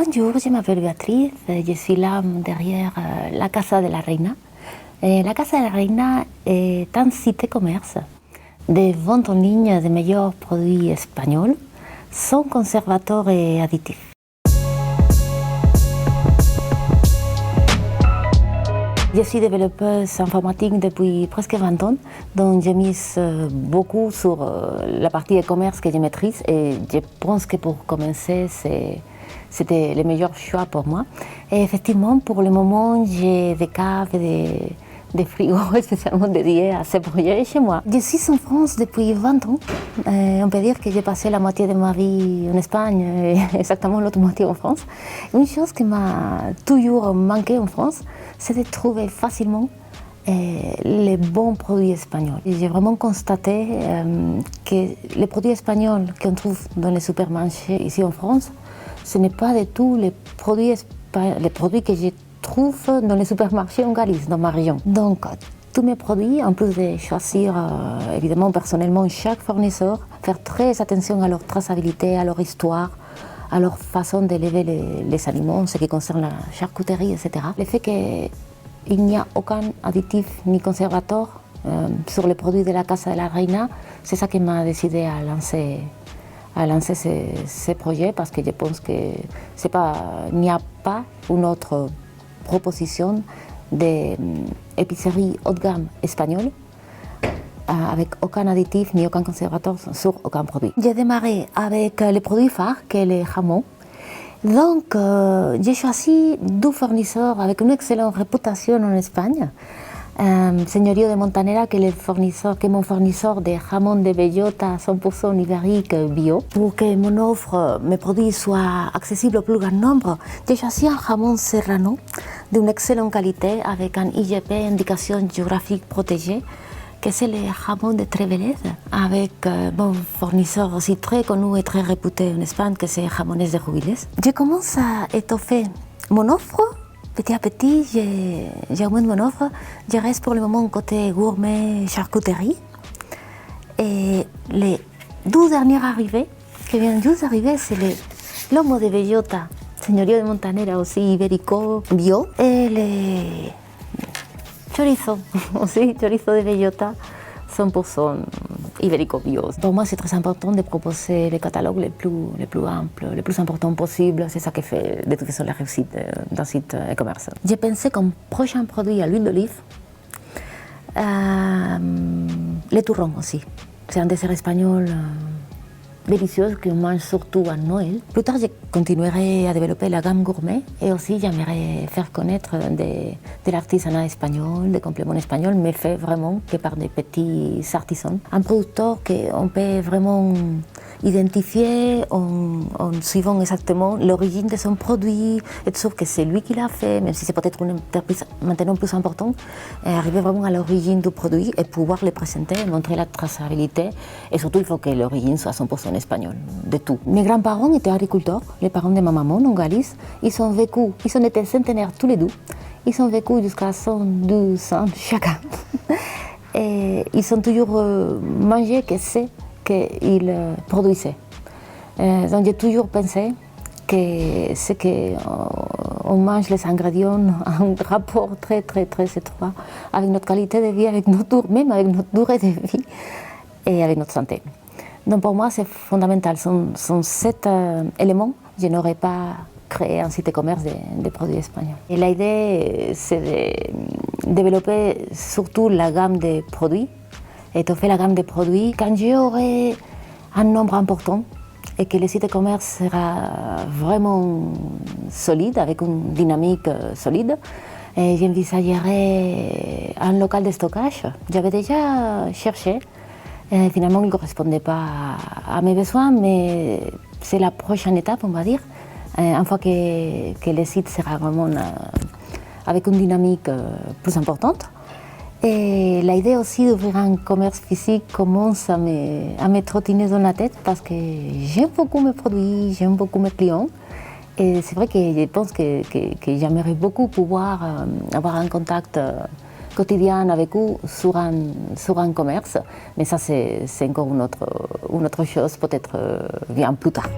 Bonjour, je m'appelle Béatrice, je suis là derrière la Casa de la Reina. La Casa de la Reina est un site-commerce de vente en ligne des meilleurs produits espagnols, sans conservateurs et additifs. Je suis développeuse informatique depuis presque 20 ans, donc j'ai mis beaucoup sur la partie e-commerce que je maîtrise et je pense que pour commencer, c'était le meilleur choix pour moi. Et effectivement, pour le moment, j'ai des caves et des frigos spécialement dédiés à ce projet chez moi. Je suis en France depuis 20 ans. On peut dire que j'ai passé la moitié de ma vie en Espagne et exactement l'autre moitié en France. Une chose qui m'a toujours manqué en France, c'est de trouver facilement les bons produits espagnols. J'ai vraiment constaté que les produits espagnols qu'on trouve dans les supermarchés ici en France, ce n'est pas du tout les produits que je trouve dans les supermarchés en Galice, dans ma région. Donc, tous mes produits, en plus de choisir évidemment personnellement chaque fournisseur, faire très attention à leur traçabilité, à leur histoire, à leur façon d'élever les aliments, ce qui concerne la charcuterie, etc. Le fait qu'il n'y a aucun additif ni conservateur sur les produits de la Casa de la Reina, c'est ça qui m'a décidé à lancer ce projet, parce que je pense qu'il n'y a pas une autre proposition d'épicerie haut de gamme espagnole avec aucun additif ni aucun conservateur sur aucun produit. J'ai démarré avec les produits phares, que les jamons. Donc, j'ai choisi deux fournisseurs avec une excellente réputation en Espagne. Señorío de Montanera, qui est mon fournisseur de jamon de bellota 100% ibérique bio. Pour que mes produits soient accessibles au plus grand nombre, j'ai choisi un jamon serrano d'une excellente qualité avec un IGP, indication géographique protégée, que c'est le jamon de Trévelez, avec mon fournisseur aussi très connu et très réputé en Espagne, que c'est Jamones de Rubiles. Je commence à étoffer mon offre. Petit à petit, j'augmente mon offre. Je reste pour le moment côté gourmet, charcuterie. Et les 12 dernières arrivées, qui viennent juste d'arriver, c'est les lomo de bellota, Señorío de Montanera aussi, ibérico, bio, et les chorizo, aussi chorizo de bellota, 100% ibérico bio. Pour moi, c'est très important de proposer les catalogues les plus amples, les plus importants possibles. C'est ça qui fait de toute façon la réussite d'un site e-commerce. J'ai pensé comme prochain produit à l'huile d'olive, les turrons aussi. C'est un dessert espagnol délicieux qu'on mange surtout à Noël. Plus tard, je continuerai à développer la gamme gourmet et aussi j'aimerais faire connaître de l'artisanat espagnol, des compléments espagnols, mais fait vraiment que par des petits artisans. Un producteur qu'on peut vraiment identifier en suivant exactement l'origine de son produit, être sûr que c'est lui qui l'a fait, même si c'est peut-être une entreprise maintenant plus importante, arriver vraiment à l'origine du produit et pouvoir le présenter, montrer la traçabilité, et surtout il faut que l'origine soit 100% espagnole, de tout. Mes grands-parents étaient agriculteurs, les parents de ma maman en Galice, ils ont été centenaires tous les deux, ils ont vécu jusqu'à 112 ans chacun, et ils ont toujours mangé que c'est qu'il produisait. Donc j'ai toujours pensé que c'est qu'on mange les ingrédients en un rapport très très très étroit avec notre qualité de vie, avec même avec notre durée de vie et avec notre santé. Donc pour moi c'est fondamental, sont 7 éléments. Je n'aurais pas créé un site e-commerce de produits espagnols. Et l'idée c'est de développer surtout la gamme de produits, étoffer la gamme de produits. Quand j'aurai un nombre important et que le site e-commerce sera vraiment solide, avec une dynamique solide, j'envisagerai un local de stockage. J'avais déjà cherché, finalement il ne correspondait pas à mes besoins, mais c'est la prochaine étape, on va dire, une fois que le site sera vraiment avec une dynamique plus importante. Et l'idée aussi d'ouvrir un commerce physique commence à me trottiner dans la tête parce que j'aime beaucoup mes produits, j'aime beaucoup mes clients. Et c'est vrai que je pense que j'aimerais beaucoup pouvoir avoir un contact quotidien avec eux sur un commerce. Mais ça, c'est encore une autre chose, peut-être bien plus tard.